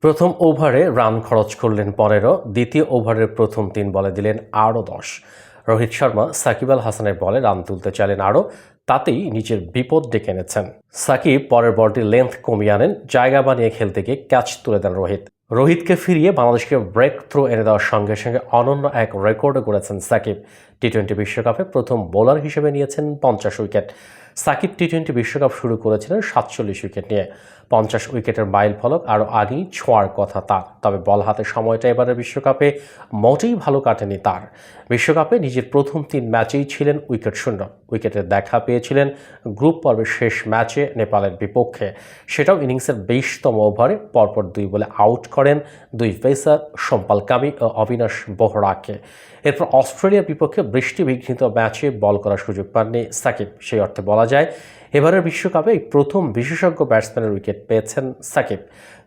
প্রথম ওভারে রান খরচ করলেন ১৫, দ্বিতীয় ওভারের প্রথম ৩ বলে দিলেন আরও ১০। রোহিত শর্মা সাকিব আল হাসানের বলে রান তুলতে চাইলেন আরও, তাতেই নিজের বিপদ ডেকে এনেছেন। সাকিব পরের বলটি লেন্থ কমিয়ে আনেন, জায়গা বানিয়ে খেলতে গিয়ে ক্যাচ তুলে দেন রোহিতকে ফিরিয়ে বাংলাদেশকে ব্রেক থ্রো এনে দেওয়ার সঙ্গে সঙ্গে অনন্য এক রেকর্ডও করেছেন সাকিব। টি-20 বিশ্বকাপে প্রথম বোলার হিসেবে নিয়েছেন ৫০ উইকেট। সাকিব টি-20 বিশ্বকাপ শুরু করেছিলেন ৪৭ উইকেট নিয়ে। ৫০ উইকেটের মাইল ফলক আরও আগেই ছোঁয়ার কথা তার, তবে বল হাতে সময়টা এবারের বিশ্বকাপে মোটেই ভালো কাটেনি তার। বিশ্বকাপে নিজের প্রথম ৩ ম্যাচেই ছিলেন উইকেট শূন্য। উইকেটের দেখা পেয়েছিলেন গ্রুপ পর্বের শেষ ম্যাচে নেপালের বিপক্ষে, সেটাও ইনিংসের ২০তম ওভারে পরপর ২ বলে আউট করেন ২ পেসার সম্পাল কামি ও অবিনাশ বোহরাকে। এরপর অস্ট্রেলিয়ার বিপক্ষে বৃষ্টিবিঘ্নিত ম্যাচে বল করার সুযোগ পাননি সাকিব। সেই অর্থে বলা যায় এবারের বিশ্বকাপে এই প্রথম বিশেষজ্ঞ ব্যাটসম্যানের উইকেট পেয়েছেন সাকিব।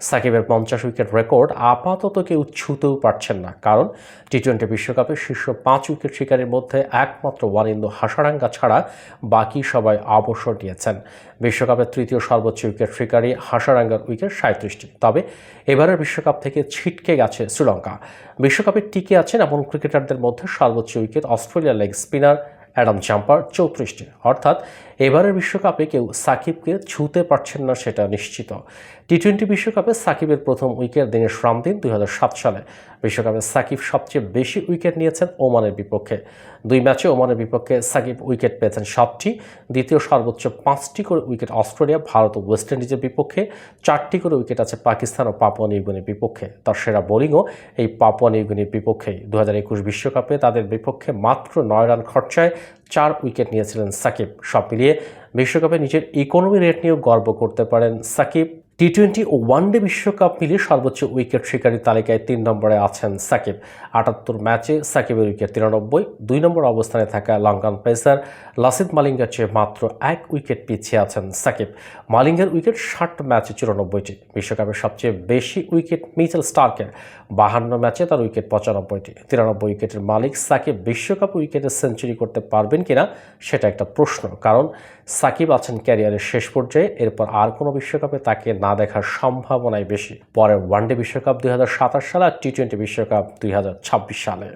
সাকিবের ৫০ উইকেট রেকর্ড আপাতত কেউ ছুঁতেও পারছেন না, কারণ টি-20 বিশ্বকাপে শীর্ষ ৫ উইকেট শিকারের মধ্যে একমাত্র ওয়ানিন্দু হাসারাঙ্গা ছাড়া বাকি সবাই অবসর নিয়েছেন। বিশ্বকাপের তৃতীয় সর্বোচ্চ উইকেট শিকারী হাসারাঙ্গার উইকেট ৩৭টি। তবে এবারের বিশ্বকাপ থেকে ছিটকে গেছে শ্রীলঙ্কা। বিশ্বকাপে টিকে আছেন এমন ক্রিকেটারদের মধ্যে সর্বোচ্চ উইকেট অস্ট্রেলিয়ার লেগ স্পিনার অ্যাডাম জাম্পার ৩৪টি। অর্থাৎ এবারের বিশ্বকাপে কেউ সাকিবকে ছুঁতে পারছেন না, সেটা নিশ্চিত। টি-20 বিশ্বকাপে সাকিবের প্রথম উইকেট দীনেশ রামদিন ২০০৭ সালে। বিশ্বকাপে সাকিব সবচেয়ে বেশি উইকেট নিয়েছেন ওমানের বিপক্ষে। ২ ম্যাচে ওমানের বিপক্ষে সাকিব উইকেট পেয়েছেন ৭টি। দ্বিতীয় সর্বোচ্চ ৫টি করে উইকেট অস্ট্রেলিয়া, ভারত ও ওয়েস্ট ইন্ডিজের বিপক্ষে। ৪টি করে উইকেট আছে পাকিস্তান ও পাপুয়া নিউগিনির বিপক্ষে। তার সেরা বোলিংও এই পাপুয়া নিউগিনির বিপক্ষেই। ২০২১ বিশ্বকাপে তাদের বিপক্ষে মাত্র ৯ রান খরচায় ৪ উইকেট নিয়েছিলেন সাকিব। সব মিলিয়ে বিশ্বকাপে নিজের ইকোনমি রেট নিয়েও গর্ব করতে পারেন সাকিব। টি-20 ও ওয়ানডে বিশ্বকাপ মিলিয়ে সর্বোচ্চ উইকেট শিকারী তালিকায় ৩ নম্বরে আছেন সাকিব। ৭৮ ম্যাচে সাকিবের উইকেট ৯৩। ২ নম্বর অবস্থানে থাকা লঙ্কান পেসার লাসিথ মালিঙ্গার চেয়ে মাত্র ১ উইকেট পিছিয়ে আছেন সাকিব। মালিঙ্গার উইকেট ৬০ ম্যাচে ৯৪টি। বিশ্বকাপের সবচেয়ে বেশি উইকেট মিচেল স্টার্কের, ৫২ ম্যাচে তার উইকেট ৯৫টি। ৯৩ উইকেটের মালিক সাকিব বিশ্বকাপ উইকেটে সেঞ্চুরি করতে পারবেন কিনা সেটা একটা প্রশ্ন, কারণ সাকিব আছেন ক্যারিয়ারের শেষ পর্যায়ে। এরপর আর কোনো বিশ্বকাপে তাকে না দেখার সম্ভাবনাই বেশি। পরের ওয়ানডে বিশ্বকাপ ২০২৭ সালে আর টি-20 বিশ্বকাপ ২০২৬ সালে।